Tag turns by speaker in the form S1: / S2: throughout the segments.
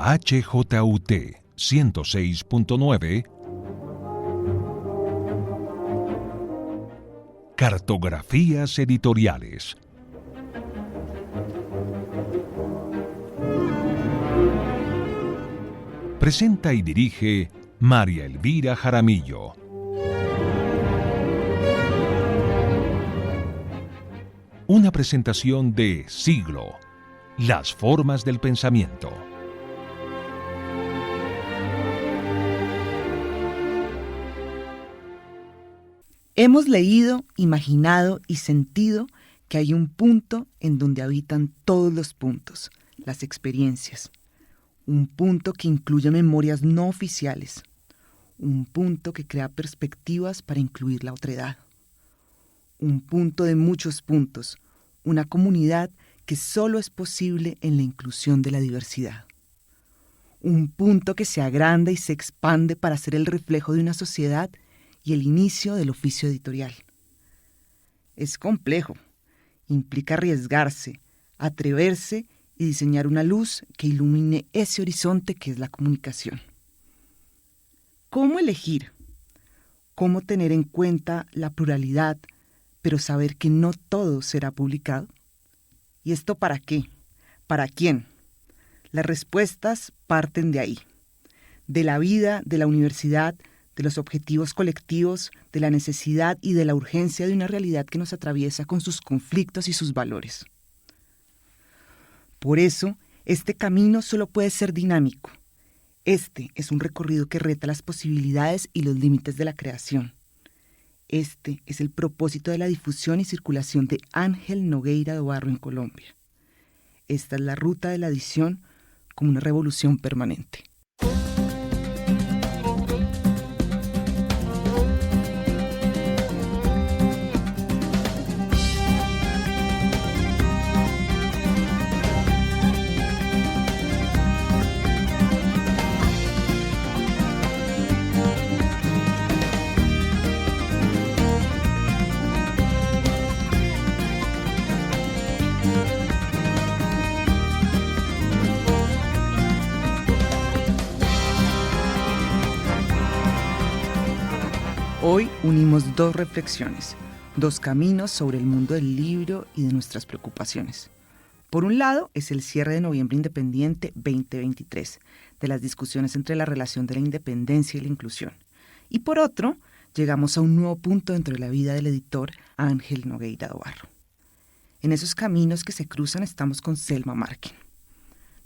S1: la HJUT 106.9 Cartografías editoriales. Presenta y dirige María Elvira Jaramillo. Una presentación de Siglo, las formas del pensamiento.
S2: Hemos leído, imaginado y sentido que hay un punto en donde habitan todos los puntos, las experiencias. Un punto que incluye memorias no oficiales. Un punto que crea perspectivas para incluir la otredad. Un punto de muchos puntos, una comunidad que solo es posible en la inclusión de la diversidad. Un punto que se agranda y se expande para ser el reflejo de una sociedad y el inicio del oficio editorial. Es complejo, implica arriesgarse, atreverse y diseñar una luz que ilumine ese horizonte que es la comunicación. ¿Cómo elegir? ¿Cómo tener en cuenta la pluralidad, pero saber que no todo será publicado? ¿Y esto para qué? ¿Para quién? Las respuestas parten de ahí, de la vida, de la universidad, de los objetivos colectivos, de la necesidad y de la urgencia de una realidad que nos atraviesa con sus conflictos y sus valores. Por eso, este camino solo puede ser dinámico. Este es un recorrido que reta las posibilidades y los límites de la creación. Este es el propósito de la difusión y circulación de Ángel Nogueira do Barro en Colombia. Esta es la ruta de la edición como una revolución permanente. Hoy unimos dos reflexiones, dos caminos sobre el mundo del libro y de nuestras preocupaciones. Por un lado, es el cierre de Noviembre Independiente 2023, de las discusiones entre la relación de la independencia y la inclusión. Y por otro, llegamos a un nuevo punto dentro de la vida del editor Ángel Nogueira do Barro. En esos caminos que se cruzan estamos con Selma Marken.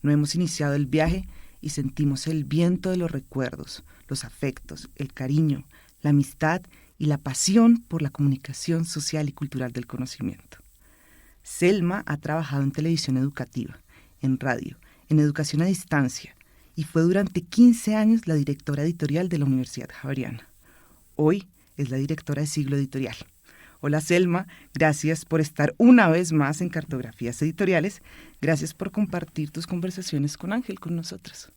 S2: No hemos iniciado el viaje y sentimos el viento de los recuerdos, los afectos, el cariño, la amistad y la pasión por la comunicación social y cultural del conocimiento. Selma ha trabajado en televisión educativa, en radio, en educación a distancia y fue durante 15 años la directora editorial de la Universidad Javeriana. Hoy es la directora de Siglo Editorial. Hola Selma, gracias por estar una vez más en Cartografías Editoriales. Gracias por compartir tus conversaciones con Ángel, con nosotros.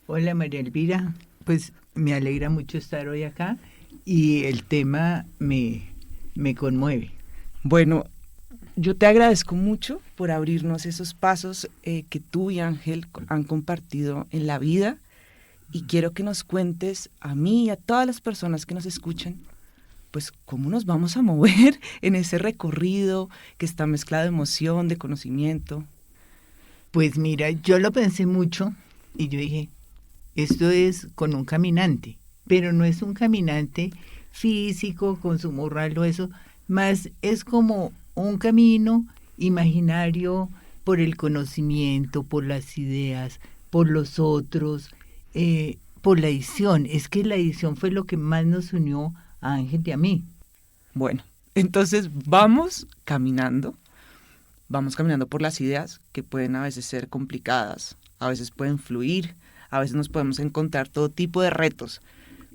S3: Hola María Elvira, pues me alegra mucho estar hoy acá. Y el tema me conmueve.
S2: Bueno, yo te agradezco mucho por abrirnos esos pasos que tú y Ángel han compartido en la vida y quiero que nos cuentes a mí y a todas las personas que nos escuchan, pues cómo nos vamos a mover en ese recorrido que está mezclado de emoción, de conocimiento.
S3: Pues mira, yo lo pensé mucho y yo dije, esto es con un caminante. Pero no es un caminante físico con su morral o eso, más es como un camino imaginario por el conocimiento, por las ideas, por los otros, por la edición. Es que la edición fue lo que más nos unió a Ángel y a mí.
S2: Bueno, entonces vamos caminando por las ideas que pueden a veces ser complicadas, a veces pueden fluir, a veces nos podemos encontrar todo tipo de retos.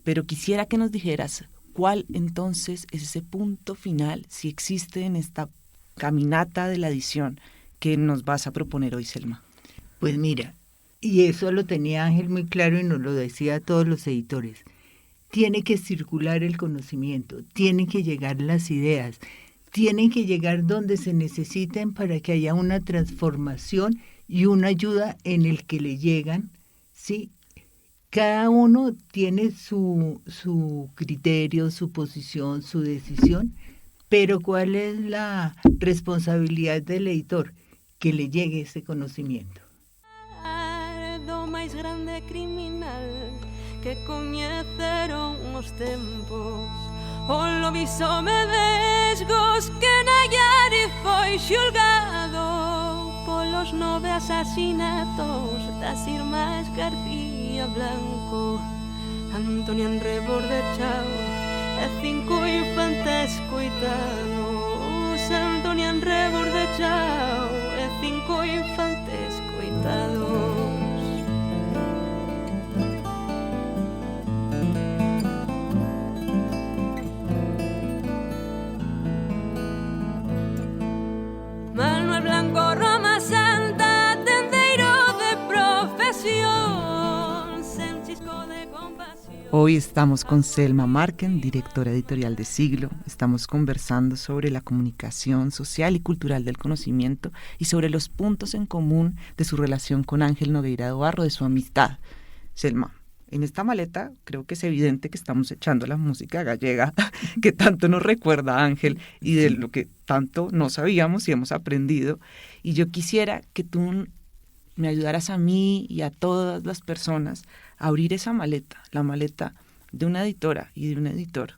S2: Pero quisiera que nos dijeras cuál entonces es ese punto final, si existe en esta caminata de la edición que nos vas a proponer hoy, Selma.
S3: Pues mira, y eso lo tenía Ángel muy claro y nos lo decía a todos los editores. Tiene que circular el conocimiento, tienen que llegar las ideas, tienen que llegar donde se necesiten para que haya una transformación y una ayuda en el que le llegan ¿sí? Cada uno tiene su criterio, su posición, su decisión, pero ¿cuál es la responsabilidad del editor? Que le llegue ese conocimiento.
S4: Do máis grande criminal que coñeceron os tempos, o lobiso medesgos que Nayari foi xulgado polos 9 asasinatos das irmás García Blanco, Antonio Enrebor de Chao e 5 infantes coitados, Antonio Enrebor de Chao e 5 infantes coitados. Manuel Blanco, Roma Santa, tendeiro de profesión, sen chisco de compasión.
S2: Hoy estamos con Selma Marken, directora editorial de Siglo. Estamos conversando sobre la comunicación social y cultural del conocimiento y sobre los puntos en común de su relación con Ángel Nogueira Dobarro, de su amistad. Selma, en esta maleta creo que es evidente que estamos echando la música gallega que tanto nos recuerda a Ángel y de lo que tanto no sabíamos y hemos aprendido. Y yo quisiera que tú me ayudaras a mí y a todas las personas a abrir esa maleta, la maleta de una editora y de un editor,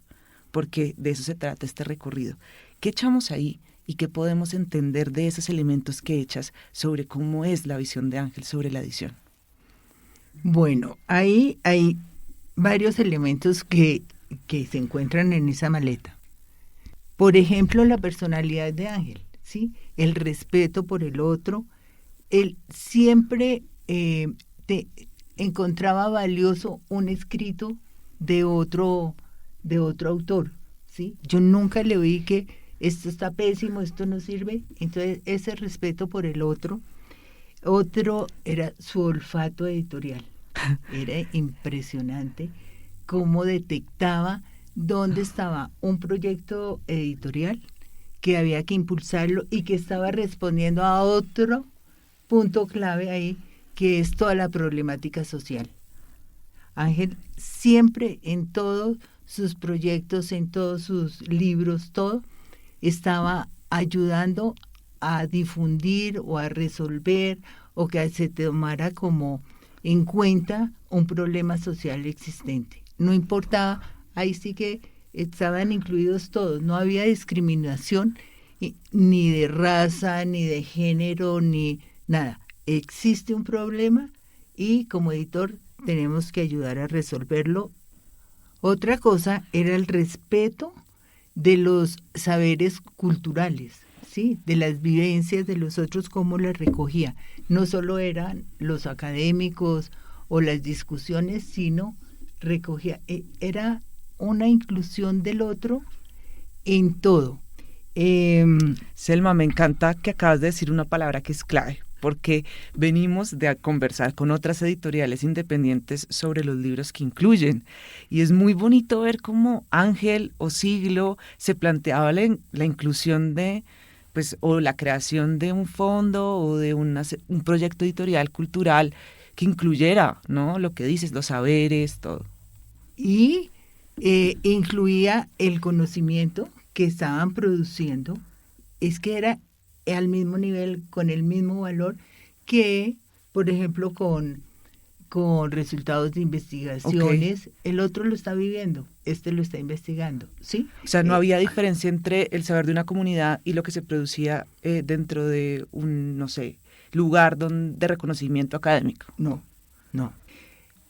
S2: porque de eso se trata este recorrido. ¿Qué echamos ahí y qué podemos entender de esos elementos que echas sobre cómo es la visión de Ángel sobre la edición?
S3: Bueno, ahí hay varios elementos que se encuentran en esa maleta. Por ejemplo, la personalidad de Ángel, ¿sí? El respeto por el otro. Él siempre encontraba valioso un escrito de otro autor, ¿sí? Yo nunca le oí que esto está pésimo, esto no sirve. Entonces, ese respeto por el otro. Otro era su olfato editorial. Era impresionante cómo detectaba dónde estaba un proyecto editorial que había que impulsarlo y que estaba respondiendo a otro punto clave ahí, que es toda la problemática social. Ángel siempre en todos sus proyectos, en todos sus libros, todo, estaba ayudando a difundir o a resolver o que se tomara como en cuenta un problema social existente. No importaba, ahí sí que estaban incluidos todos, no había discriminación ni de raza, ni de género, ni nada. Existe un problema y como editor tenemos que ayudar a resolverlo. Otra cosa era el respeto de los saberes culturales, ¿sí? De las vivencias de los otros, cómo las recogía. No solo eran los académicos o las discusiones, sino recogía, era una inclusión del otro en todo.
S2: Selma, me encanta que acabas de decir una palabra que es clave, porque venimos de conversar con otras editoriales independientes sobre los libros que incluyen, y es muy bonito ver cómo Ángel o Siglo se planteaba la inclusión de, pues, o la creación de un fondo o de un proyecto editorial cultural que incluyera, ¿no?, lo que dices, los saberes, todo.
S3: Y incluía el conocimiento que estaban produciendo, es que era al mismo nivel, con el mismo valor que, por ejemplo, con resultados de investigaciones, okay. El otro lo está viviendo, este lo está investigando, ¿sí?
S2: O sea, no había diferencia entre el saber de una comunidad y lo que se producía dentro de un, no sé, lugar de reconocimiento académico.
S3: No.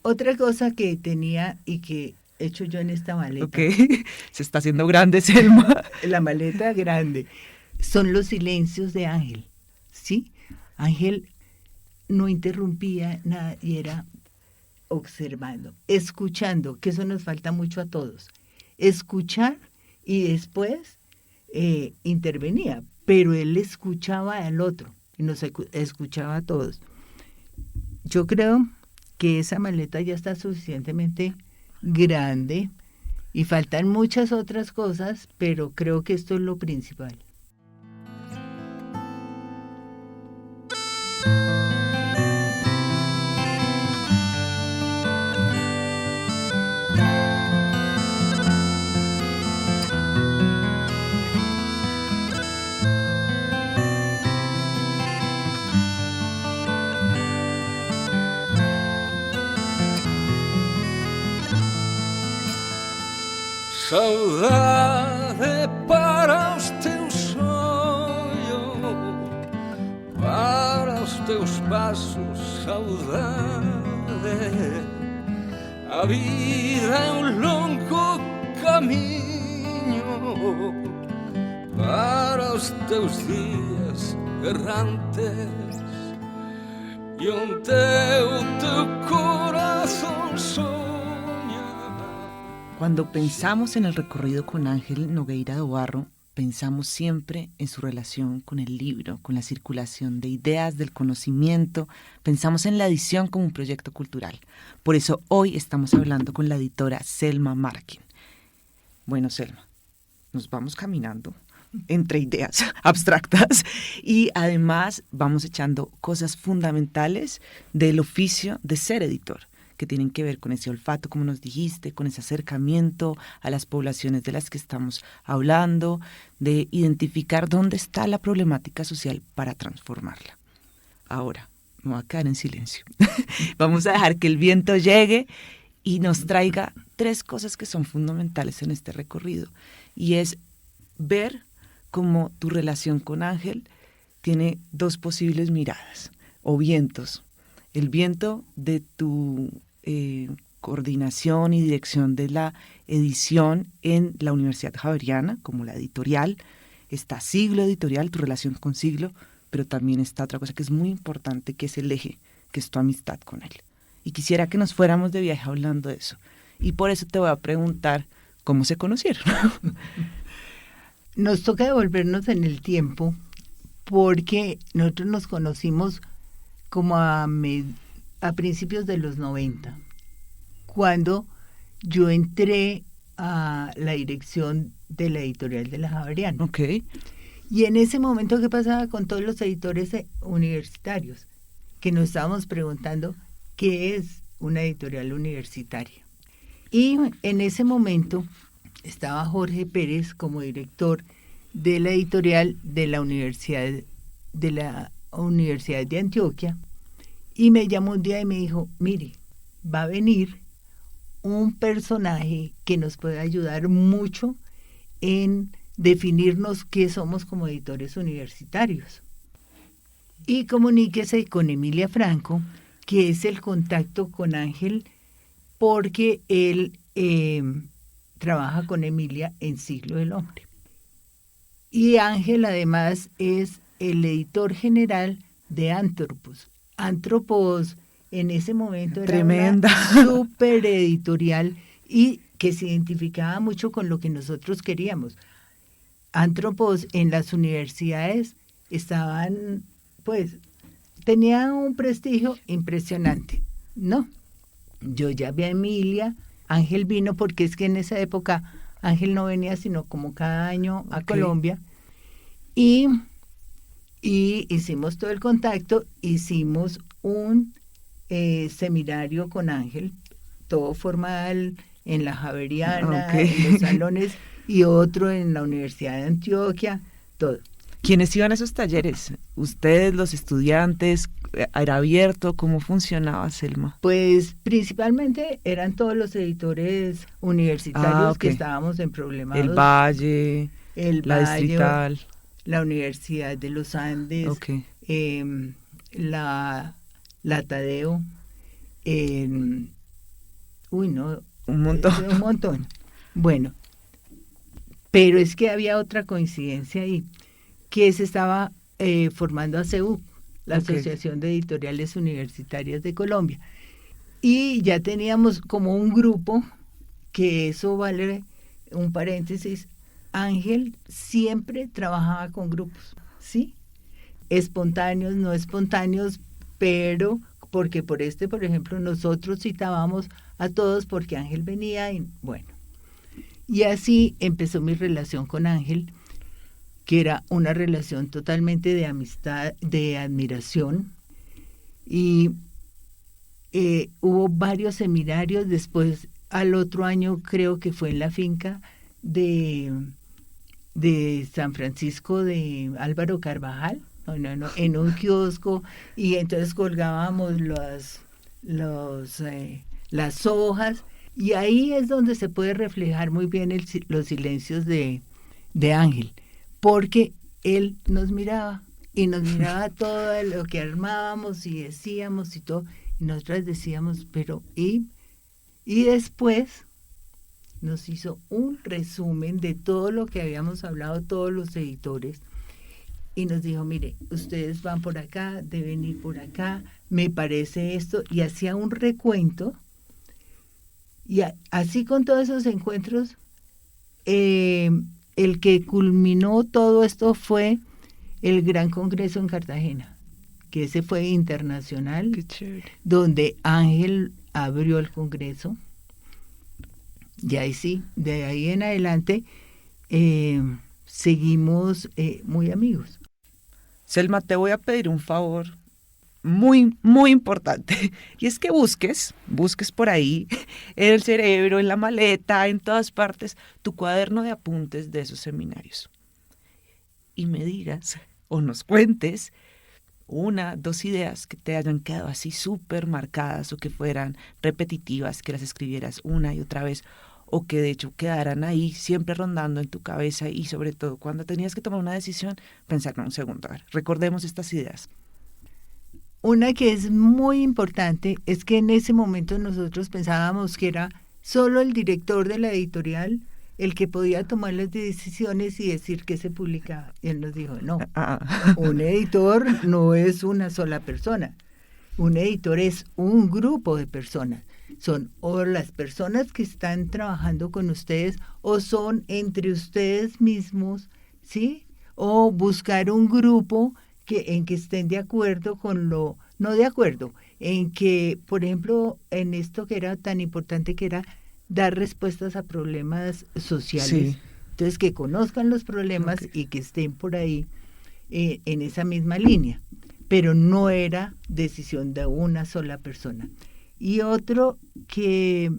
S3: Otra cosa que tenía y que he hecho yo en esta maleta.
S2: Ok, se está haciendo grande, Selma.
S3: La maleta grande. Son los silencios de Ángel, ¿sí? Ángel no interrumpía nada y era observando, escuchando, que eso nos falta mucho a todos. Escuchar y después intervenía, pero él escuchaba al otro y nos escuchaba a todos. Yo creo que esa maleta ya está suficientemente grande y faltan muchas otras cosas, pero creo que esto es lo principal.
S5: Saudade para os teus olhos, para os teus passos, saudade. A vida é longo caminho para os teus dias errantes e onde o teu coração sonha.
S2: Cuando pensamos en el recorrido con Ángel Nogueira do Barro, pensamos siempre en su relación con el libro, con la circulación de ideas, del conocimiento, pensamos en la edición como un proyecto cultural. Por eso hoy estamos hablando con la editora Selma Markin. Bueno, Selma, nos vamos caminando entre ideas abstractas y además vamos echando cosas fundamentales del oficio de ser editor, que tienen que ver con ese olfato, como nos dijiste, con ese acercamiento a las poblaciones de las que estamos hablando, de identificar dónde está la problemática social para transformarla. Ahora, me voy a quedar en silencio. Vamos a dejar que el viento llegue y nos traiga 3 cosas que son fundamentales en este recorrido. Y es ver cómo tu relación con Ángel tiene 2 posibles miradas o vientos. El viento de tu coordinación y dirección de la edición en la Universidad Javeriana, como la editorial. Está Siglo Editorial, tu relación con Siglo, pero también está otra cosa que es muy importante, que es el eje, que es tu amistad con él. Y quisiera que nos fuéramos de viaje hablando de eso. Y por eso te voy a preguntar cómo se conocieron.
S3: Nos toca devolvernos en el tiempo porque nosotros nos conocimos como a principios de los 90, cuando yo entré a la dirección de la editorial de la Javeriana.
S2: Okay.
S3: Y en ese momento, ¿qué pasaba con todos los editores universitarios? Que nos estábamos preguntando qué es una editorial universitaria. Y en ese momento estaba Jorge Pérez como director de la editorial de la Universidad de Antioquia, y me llamó un día y me dijo, mire, va a venir un personaje que nos puede ayudar mucho en definirnos qué somos como editores universitarios. Y comuníquese con Emilia Franco, que es el contacto con Ángel, porque él trabaja con Emilia en Siglo del Hombre. Y Ángel además es el editor general de Antropos. Antropos en ese momento era
S2: tremenda,
S3: una súper editorial y que se identificaba mucho con lo que nosotros queríamos. Antropos en las universidades estaban, pues, tenían un prestigio impresionante, ¿no? Yo ya vi a Emilia, Ángel vino porque es que en esa época Ángel no venía sino como cada año a Colombia, y hicimos todo el contacto, hicimos un seminario con Ángel, todo formal en la Javeriana, en los salones, y otro en la Universidad de Antioquia, todo.
S2: ¿Quiénes iban a esos talleres? ¿Ustedes, los estudiantes? ¿Era abierto? ¿Cómo funcionaba, Selma?
S3: Pues principalmente eran todos los editores universitarios que estábamos en Problemados.
S2: El Valle, la
S3: Valle,
S2: Distrital,
S3: la Universidad de los Andes, la Tadeo, un montón. Un montón. Bueno, pero es que había otra coincidencia ahí, que se estaba formando ACU, la Asociación de Editoriales Universitarias de Colombia, y ya teníamos como un grupo, que eso vale un paréntesis. Ángel siempre trabajaba con grupos, ¿sí? Espontáneos, no espontáneos, pero porque por ejemplo, nosotros citábamos a todos porque Ángel venía y bueno. Y así empezó mi relación con Ángel, que era una relación totalmente de amistad, de admiración. Y hubo varios seminarios. Después, al otro año, creo que fue en la finca de San Francisco de Álvaro Carvajal, en un kiosco, y entonces colgábamos las hojas, Y ahí es donde se puede reflejar muy bien los silencios de Ángel, porque él nos miraba todo lo que armábamos y decíamos y todo, y nosotras decíamos, pero y después nos hizo un resumen de todo lo que habíamos hablado todos los editores y nos dijo, mire, ustedes van por acá, deben ir por acá, me parece esto, y hacía un recuento. Y así con todos esos encuentros, el que culminó todo esto fue el Gran Congreso en Cartagena, que ese fue internacional,
S2: Qué chévere.
S3: donde Ángel abrió el Congreso. Y ahí sí, de ahí en adelante seguimos muy amigos.
S2: Selma, te voy a pedir un favor muy, muy importante. Y es que busques por ahí, en el cerebro, en la maleta, en todas partes, tu cuaderno de apuntes de esos seminarios. Y me digas, o nos cuentes, 1, 2 ideas que te hayan quedado así súper marcadas o que fueran repetitivas, que las escribieras una y otra vez, o que de hecho quedaran ahí siempre rondando en tu cabeza y sobre todo cuando tenías que tomar una decisión, pensar, no, un segundo, a ver, recordemos estas ideas.
S3: Una que es muy importante es que en ese momento nosotros pensábamos que era solo el director de la editorial el que podía tomar las decisiones y decir que se publicaba. Y él nos dijo, no, un editor no es una sola persona. Un editor es un grupo de personas. Son o las personas que están trabajando con ustedes o son entre ustedes mismos, ¿sí? O buscar un grupo en que estén de acuerdo con no de acuerdo, en que, por ejemplo, en esto que era tan importante que era dar respuestas a problemas sociales.
S2: Sí.
S3: Entonces, que conozcan los problemas y que estén por ahí en esa misma línea. Pero no era decisión de una sola persona. Y otro que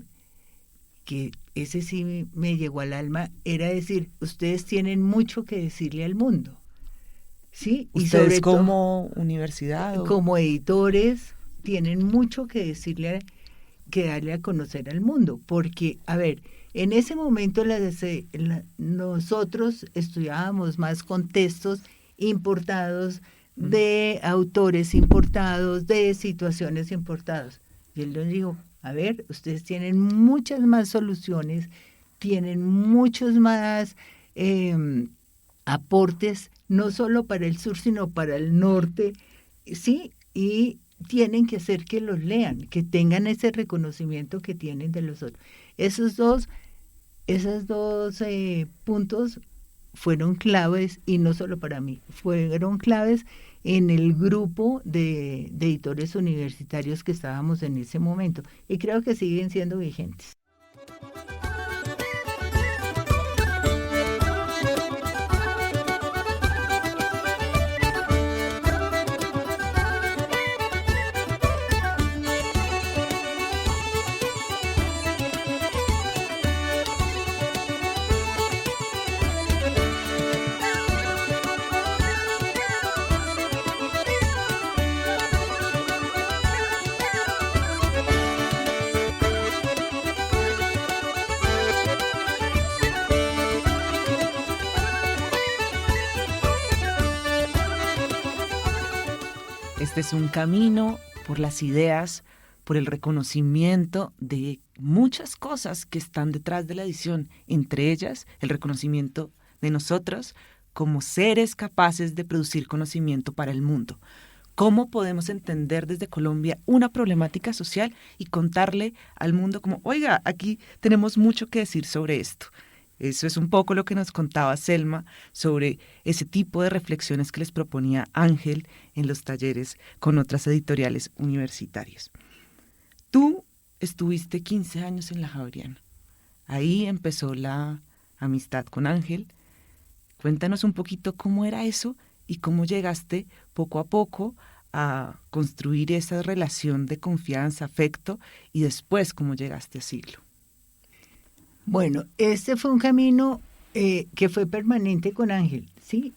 S3: ese sí me llegó al alma, era decir, ustedes tienen mucho que decirle al mundo. ¿Sí?
S2: Ustedes
S3: y sobre
S2: como universidad.
S3: Como editores, tienen mucho que decirle, que darle a conocer al mundo. Porque, a ver, en ese momento nosotros estudiábamos más con textos importados, de autores importados, de situaciones importadas. Y él nos dijo, a ver, ustedes tienen muchas más soluciones, tienen muchos más aportes, no solo para el sur, sino para el norte, ¿sí? Y tienen que hacer que los lean, que tengan ese reconocimiento que tienen de los otros. Esos dos puntos fueron claves, y no solo para mí, fueron claves en el grupo de editores universitarios que estábamos en ese momento, y creo que siguen siendo vigentes.
S2: Este es un camino por las ideas, por el reconocimiento de muchas cosas que están detrás de la edición, entre ellas el reconocimiento de nosotros como seres capaces de producir conocimiento para el mundo. ¿Cómo podemos entender desde Colombia una problemática social y contarle al mundo como, oiga, aquí tenemos mucho que decir sobre esto? Eso es un poco lo que nos contaba Selma sobre ese tipo de reflexiones que les proponía Ángel en los talleres con otras editoriales universitarias. Tú estuviste 15 años en La Javeriana. Ahí empezó la amistad con Ángel. Cuéntanos un poquito cómo era eso y cómo llegaste poco a poco a construir esa relación de confianza, afecto, y después cómo llegaste a Siglo.
S3: Bueno, este fue un camino que fue permanente con Ángel, ¿sí?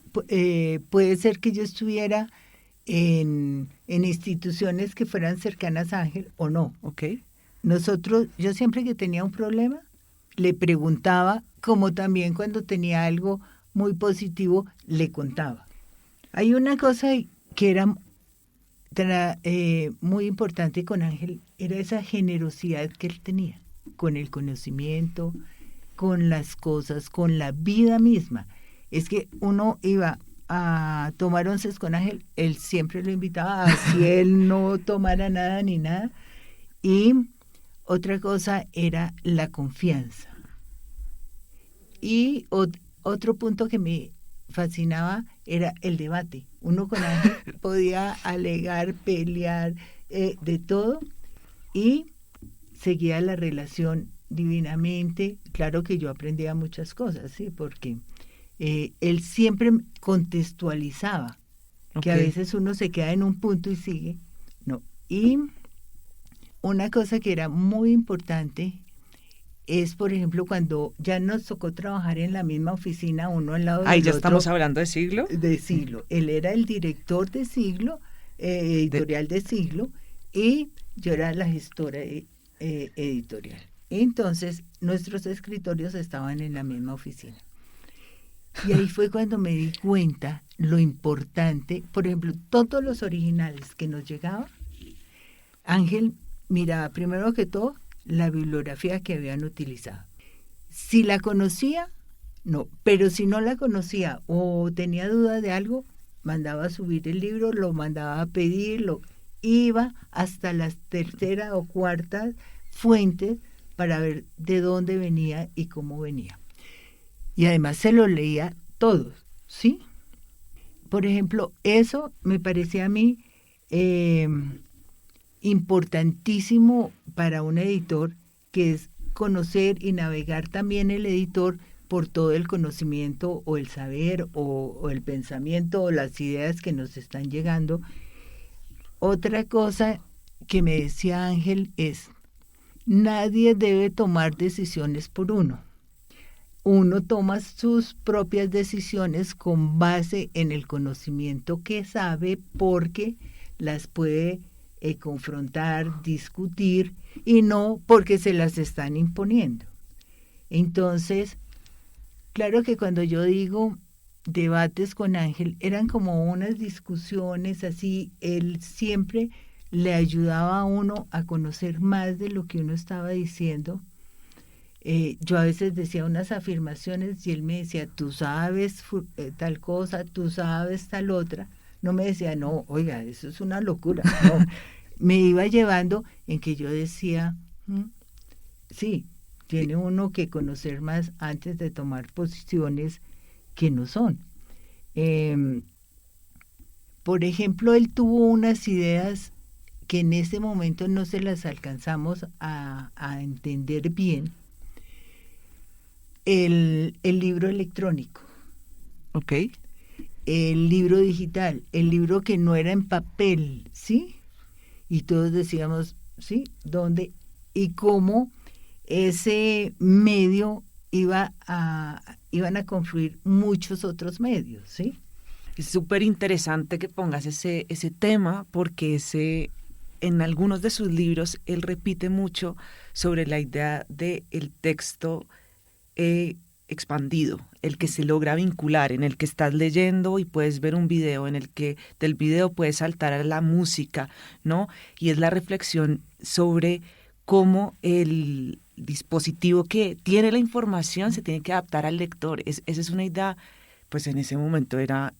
S3: Puede ser que yo estuviera en instituciones que fueran cercanas a Ángel o no.
S2: ¿Ok?
S3: yo siempre que tenía un problema, le preguntaba, como también cuando tenía algo muy positivo, le contaba. Hay una cosa que era muy importante con Ángel, era esa generosidad que él tenía con el conocimiento, con las cosas, con la vida misma. Es que uno iba a tomar onces con Ángel, él siempre lo invitaba, así él no tomara nada ni nada. Y otra cosa era la confianza. Y otro punto que me fascinaba era el debate. Uno con Ángel podía alegar, pelear, de todo, y seguía la relación divinamente. Claro que yo aprendía muchas cosas, sí, porque él siempre contextualizaba, que a veces uno se queda en un punto y sigue. No. Y una cosa que era muy importante es, por ejemplo, cuando ya nos tocó trabajar en la misma oficina, uno al lado del otro.
S2: Ahí ya estamos hablando de Siglo.
S3: De Siglo. Él era el director de Siglo, editorial de Siglo, y yo era la gestora editorial. Entonces, nuestros escritorios estaban en la misma oficina. Y ahí fue cuando me di cuenta lo importante, por ejemplo, todos los originales que nos llegaban, Ángel miraba primero que todo la bibliografía que habían utilizado. Si la conocía, no, pero si no la conocía o tenía duda de algo, mandaba a subir el libro, lo mandaba a pedir, iba hasta las tercera o cuarta fuentes para ver de dónde venía y cómo venía. Y además se lo leía todos, ¿sí? Por ejemplo, eso me parecía a mí importantísimo para un editor, que es conocer y navegar también el editor por todo el conocimiento o el saber o el pensamiento o las ideas que nos están llegando. Otra cosa que me decía Ángel es, nadie debe tomar decisiones por uno. Uno toma sus propias decisiones con base en el conocimiento que sabe, porque las puede confrontar, discutir, y no porque se las están imponiendo. Entonces, claro que cuando yo digo debates con Ángel, eran como unas discusiones así, él siempre le ayudaba a uno a conocer más de lo que uno estaba diciendo. Yo a veces decía unas afirmaciones y él me decía, tú sabes tal cosa, tú sabes tal otra. No me decía, no, oiga, eso es una locura. No, me iba llevando en que yo decía, sí, tiene uno que conocer más antes de tomar posiciones que no son. Por ejemplo, él tuvo unas ideas que en ese momento no se las alcanzamos a entender bien. El libro electrónico.
S2: Ok.
S3: El libro digital, el libro que no era en papel, ¿sí? Y todos decíamos, ¿sí? ¿Dónde y cómo ese medio iban a confluir muchos otros medios, ¿sí?
S2: Es súper interesante que pongas ese tema, porque en algunos de sus libros él repite mucho sobre la idea del texto expandido, el que se logra vincular, en el que estás leyendo y puedes ver un video, en el que del video puedes saltar a la música, ¿no? Y es la reflexión sobre cómo el dispositivo que tiene la información se tiene que adaptar al lector. Esa es una idea, pues en ese momento era,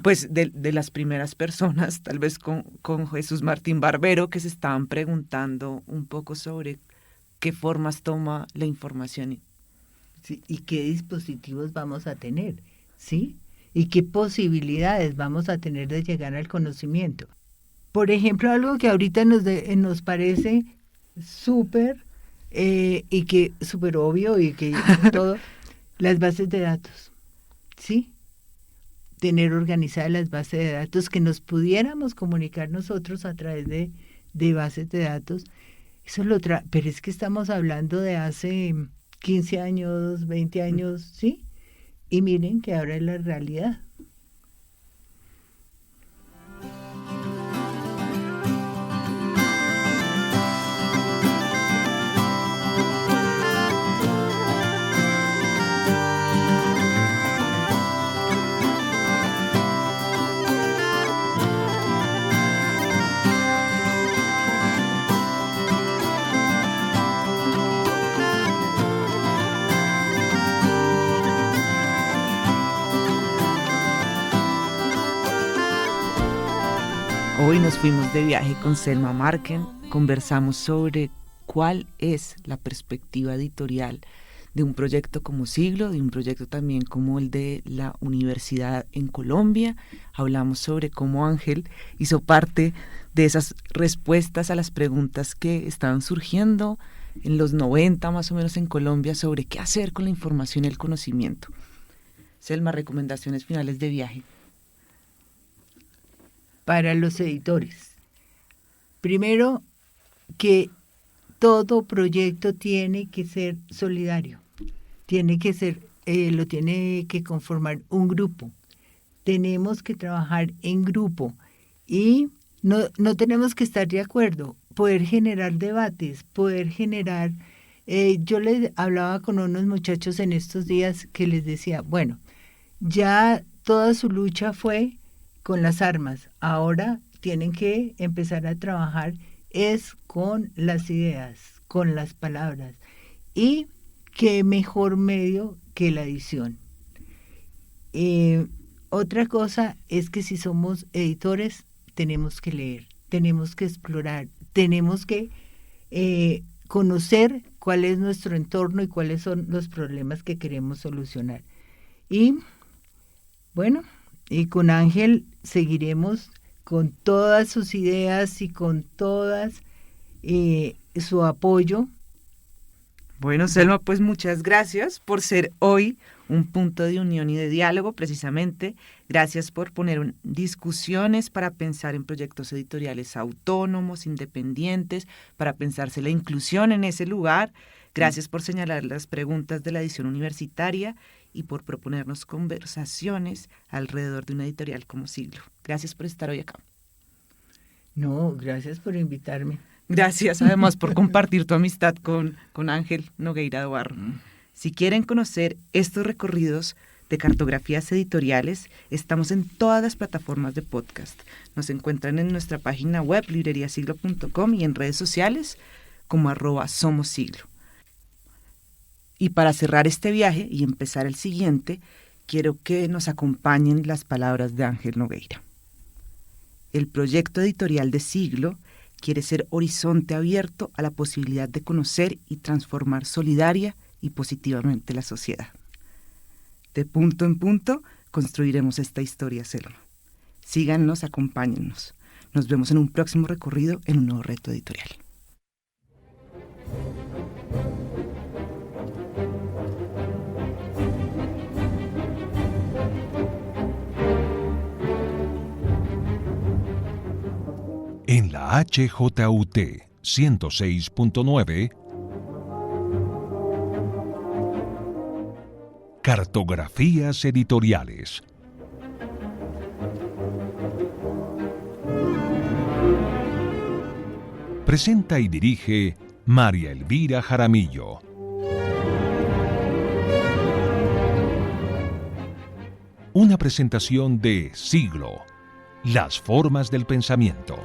S2: pues de las primeras personas, tal vez con Jesús Martín Barbero, que se estaban preguntando un poco sobre qué formas toma la información.
S3: Sí, y qué dispositivos vamos a tener, ¿sí? Y qué posibilidades vamos a tener de llegar al conocimiento. Por ejemplo, algo que ahorita nos parece súper y que súper obvio y que todo, las bases de datos, ¿sí? Tener organizadas las bases de datos, que nos pudiéramos comunicar nosotros a través de bases de datos. Eso es pero es que estamos hablando de hace 15 años, 20 años, ¿sí? Y miren que ahora es la realidad.
S2: Hoy nos fuimos de viaje con Selma Marken, conversamos sobre cuál es la perspectiva editorial de un proyecto como Siglo, de un proyecto también como el de la universidad en Colombia. Hablamos sobre cómo Ángel hizo parte de esas respuestas a las preguntas que estaban surgiendo en los 90 más o menos en Colombia sobre qué hacer con la información y el conocimiento. Selma, recomendaciones finales de viaje.
S3: Para los editores. Primero, que todo proyecto tiene que ser solidario, tiene que ser, lo tiene que conformar un grupo. Tenemos que trabajar en grupo y no tenemos que estar de acuerdo, poder generar debates, poder generar... yo les hablaba con unos muchachos en estos días que les decía, bueno, ya toda su lucha fue con las armas, ahora tienen que empezar a trabajar es con las ideas, con las palabras. Y qué mejor medio que la edición. Otra cosa es que si somos editores, tenemos que leer, tenemos que explorar, tenemos que conocer cuál es nuestro entorno y cuáles son los problemas que queremos solucionar. Y bueno, y con Ángel seguiremos con todas sus ideas y con todas su apoyo.
S2: Bueno, Selma, pues muchas gracias por ser hoy un punto de unión y de diálogo, precisamente. Gracias por poner discusiones para pensar en proyectos editoriales autónomos, independientes, para pensarse la inclusión en ese lugar. Gracias por señalar las preguntas de la edición universitaria y por proponernos conversaciones alrededor de una editorial como Siglo. Gracias por estar hoy acá.
S3: No, gracias por invitarme.
S2: Gracias además por compartir tu amistad con Ángel Nogueira do Barro. Si quieren conocer estos recorridos de cartografías editoriales, estamos en todas las plataformas de podcast. Nos encuentran en nuestra página web libreriasiglo.com y en redes sociales como @somossiglo. Y para cerrar este viaje y empezar el siguiente, quiero que nos acompañen las palabras de Ángel Nogueira. El proyecto editorial de Siglo quiere ser horizonte abierto a la posibilidad de conocer y transformar solidaria y positivamente la sociedad. De punto en punto construiremos esta historia, Selma. Síganos, acompáñennos. Nos vemos en un próximo recorrido en un nuevo reto editorial.
S1: En la HJUT 106.9, Cartografías editoriales. Presenta y dirige María Elvira Jaramillo. Una presentación de Siglo, las formas del pensamiento.